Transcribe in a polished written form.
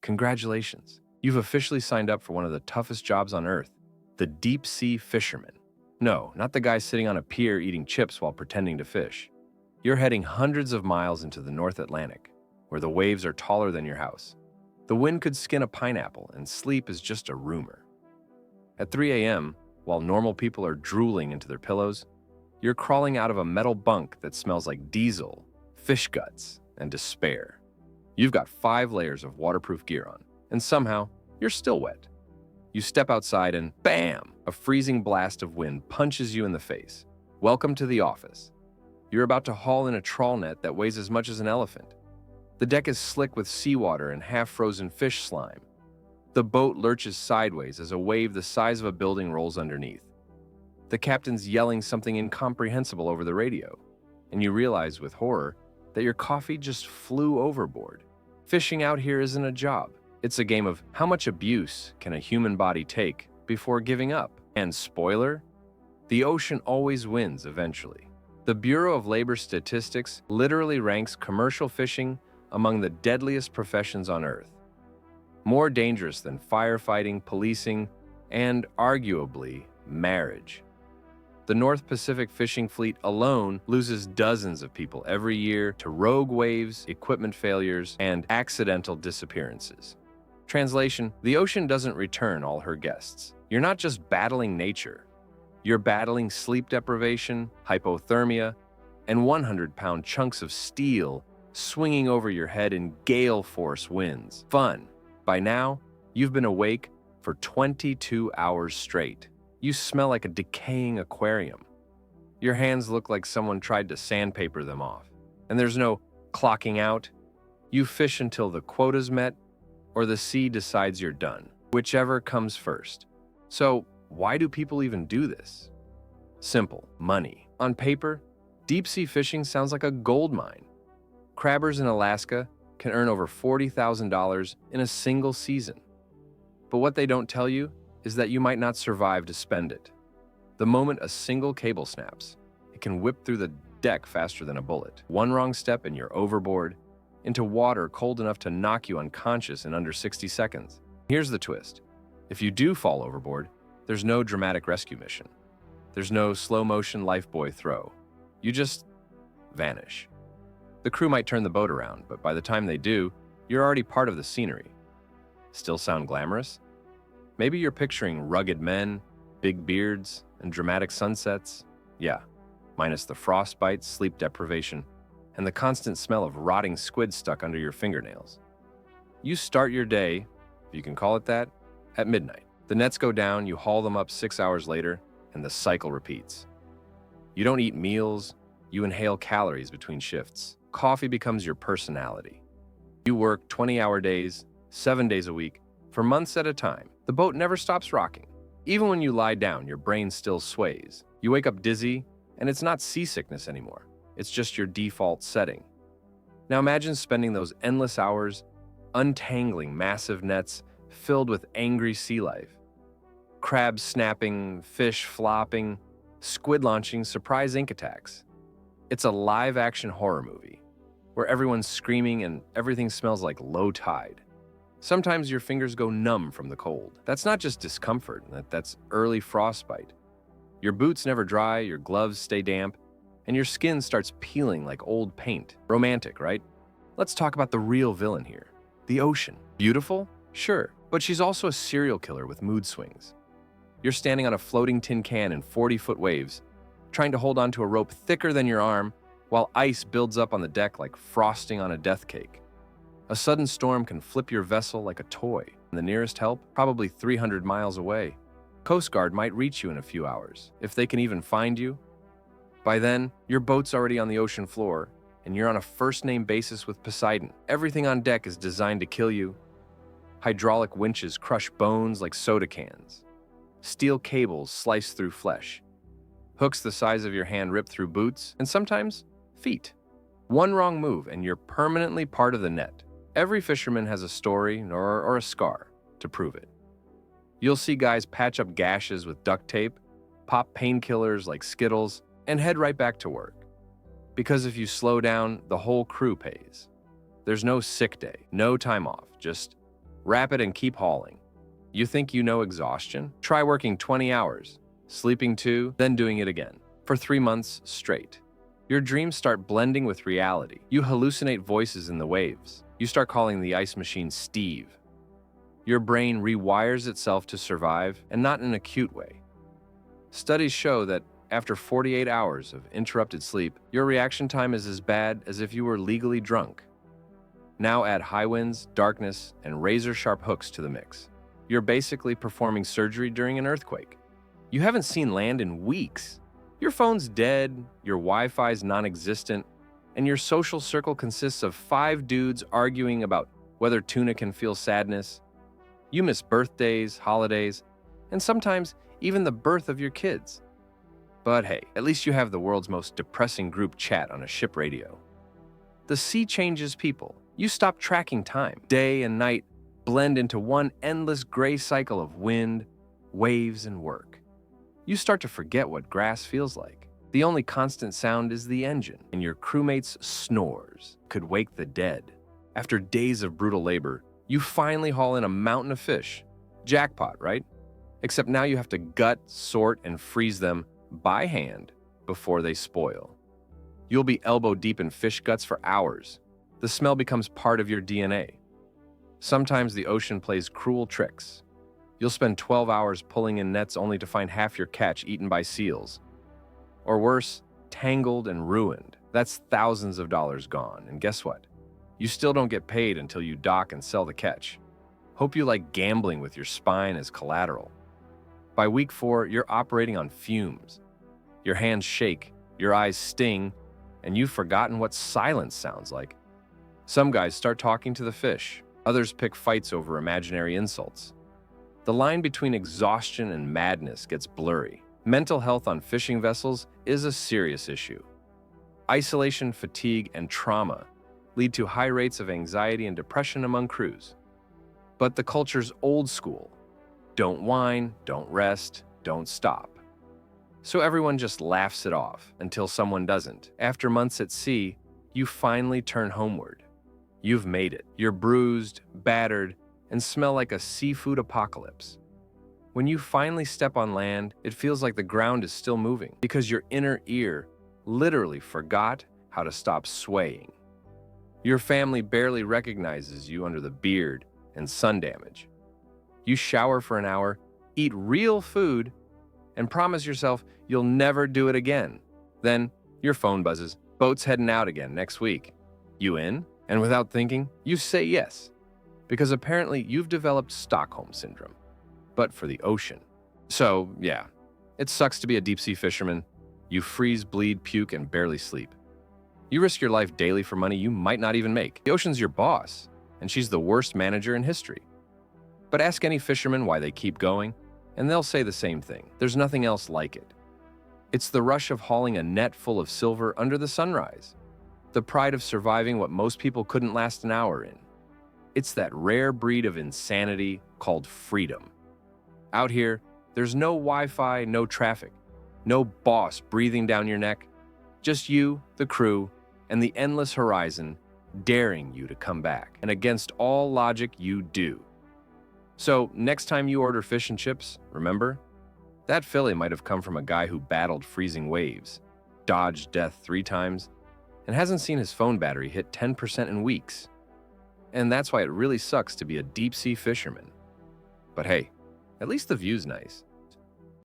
Congratulations. You've officially signed up for one of the toughest jobs on Earth, the deep sea fisherman. No, not the guy sitting on a pier eating chips while pretending to fish. You're heading hundreds of miles into the North Atlantic, where the waves are taller than your house. The wind could skin a pineapple, and sleep is just a rumor. At 3 a.m., while normal people are drooling into their pillows, you're crawling out of a metal bunk that smells like diesel, fish guts, and despair. You've got 5 layers of waterproof gear on, and somehow, you're still wet. You step outside and bam! A freezing blast of wind punches you in the face. Welcome to the office. You're about to haul in a trawl net that weighs as much as an elephant. The deck is slick with seawater and half-frozen fish slime. The boat lurches sideways as a wave the size of a building rolls underneath. The captain's yelling something incomprehensible over the radio, and you realize with horror that your coffee just flew overboard. Fishing out here isn't a job. It's a game of how much abuse can a human body take before giving up. And spoiler, the ocean always wins eventually. The Bureau of Labor Statistics literally ranks commercial fishing among the deadliest professions on Earth. More dangerous than firefighting, policing, and arguably marriage. The North Pacific fishing fleet alone loses dozens of people every year to rogue waves, equipment failures, and accidental disappearances. Translation: the ocean doesn't return all her guests. You're not just battling nature. You're battling sleep deprivation, hypothermia, and 100-pound chunks of steel swinging over your head in gale force winds. Fun. By now, you've been awake for 22 hours straight. You smell like a decaying aquarium. Your hands look like someone tried to sandpaper them off. And there's no clocking out. You fish until the quota's met or the sea decides you're done, whichever comes first. So, why do people even do this? Simple: money. On paper, deep-sea fishing sounds like a gold mine. Crabbers in Alaska can earn over $40,000 in a single season. But what they don't tell you is that you might not survive to spend it. The moment a single cable snaps, it can whip through the deck faster than a bullet. One wrong step and you're overboard, into water cold enough to knock you unconscious in under 60 seconds. Here's the twist. If you do fall overboard, there's no dramatic rescue mission. There's no slow-motion lifebuoy throw. You just vanish. The crew might turn the boat around, but by the time they do, you're already part of the scenery. Still sound glamorous? Maybe you're picturing rugged men, big beards, and dramatic sunsets. Yeah, minus the frostbite, sleep deprivation, and the constant smell of rotting squid stuck under your fingernails. You start your day, if you can call it that, at midnight. The nets go down, you haul them up 6 hours later, and the cycle repeats. You don't eat meals, you inhale calories between shifts. Coffee becomes your personality. You work 20-hour days, 7 days a week, for months at a time. The boat never stops rocking. Even when you lie down, your brain still sways. You wake up dizzy, and it's not seasickness anymore. It's just your default setting. Now imagine spending those endless hours untangling massive nets filled with angry sea life. Crabs snapping, fish flopping, squid launching surprise ink attacks. It's a live-action horror movie where everyone's screaming and everything smells like low tide. Sometimes your fingers go numb from the cold. That's not just discomfort, that's early frostbite. Your boots never dry, your gloves stay damp, and your skin starts peeling like old paint. Romantic, right? Let's talk about the real villain here. The ocean. Beautiful? Sure, but she's also a serial killer with mood swings. You're standing on a floating tin can in 40-foot waves, trying to hold onto a rope thicker than your arm, while ice builds up on the deck like frosting on a death cake. A sudden storm can flip your vessel like a toy, and the nearest help, probably 300 miles away. Coast Guard might reach you in a few hours, if they can even find you. By then, your boat's already on the ocean floor, and you're on a first-name basis with Poseidon. Everything on deck is designed to kill you. Hydraulic winches crush bones like soda cans. Steel cables slice through flesh. Hooks the size of your hand rip through boots, and sometimes feet. One wrong move, and you're permanently part of the net. Every fisherman has a story or a scar to prove it. You'll see guys patch up gashes with duct tape, pop painkillers like Skittles, and head right back to work. Because if you slow down, the whole crew pays. There's no sick day, no time off, just Wrap it and keep hauling. You think you know exhaustion? Try working 20 hours, sleeping 2, then doing it again for 3 months straight. Your dreams start blending with reality. You hallucinate voices in the waves. You start calling the ice machine Steve. Your brain rewires itself to survive, and not in a cute way. Studies show that after 48 hours of interrupted sleep, your reaction time is as bad as if you were legally drunk. Now add high winds, darkness, and razor-sharp hooks to the mix. You're basically performing surgery during an earthquake. You haven't seen land in weeks. Your phone's dead, your Wi-Fi's non-existent, and your social circle consists of 5 dudes arguing about whether tuna can feel sadness. You miss birthdays, holidays, and sometimes even the birth of your kids. But hey, at least you have the world's most depressing group chat on a ship radio. The sea changes people. You stop tracking time. Day and night blend into one endless gray cycle of wind, waves, and work. You start to forget what grass feels like. The only constant sound is the engine, and your crewmates' snores could wake the dead. After days of brutal labor, you finally haul in a mountain of fish. Jackpot, right? Except now you have to gut, sort, and freeze them by hand before they spoil. You'll be elbow deep in fish guts for hours. The smell becomes part of your DNA. Sometimes the ocean plays cruel tricks. You'll spend 12 hours pulling in nets only to find half your catch eaten by seals. Or worse, tangled and ruined. That's thousands of dollars gone, and guess what? You still don't get paid until you dock and sell the catch. Hope you like gambling with your spine as collateral. By week 4, you're operating on fumes. Your hands shake, your eyes sting, and you've forgotten what silence sounds like. Some guys start talking to the fish. Others pick fights over imaginary insults. The line between exhaustion and madness gets blurry. Mental health on fishing vessels is a serious issue. Isolation, fatigue, and trauma lead to high rates of anxiety and depression among crews. But the culture's old school. Don't whine, don't rest, don't stop. So everyone just laughs it off until someone doesn't. After months at sea, you finally turn homeward. You've made it. You're bruised, battered, and smell like a seafood apocalypse. When you finally step on land, it feels like the ground is still moving because your inner ear literally forgot how to stop swaying. Your family barely recognizes you under the beard and sun damage. You shower for an hour, eat real food, and promise yourself you'll never do it again. Then your phone buzzes. Boat's heading out again next week. You in? And without thinking, you say yes. Because apparently you've developed Stockholm Syndrome, but for the ocean. So, yeah, it sucks to be a deep-sea fisherman. You freeze, bleed, puke, and barely sleep. You risk your life daily for money you might not even make. The ocean's your boss, and she's the worst manager in history. But ask any fisherman why they keep going, and they'll say the same thing. There's nothing else like it. It's the rush of hauling a net full of silver under the sunrise. The pride of surviving what most people couldn't last an hour in. It's that rare breed of insanity called freedom. Out here, there's no Wi-Fi, no traffic, no boss breathing down your neck, just you, the crew, and the endless horizon daring you to come back. And against all logic, you do. So next time you order fish and chips, remember? That fillet might have come from a guy who battled freezing waves, dodged death 3 times, and hasn't seen his phone battery hit 10% in weeks. And that's why it really sucks to be a deep-sea fisherman. But hey, at least the view's nice.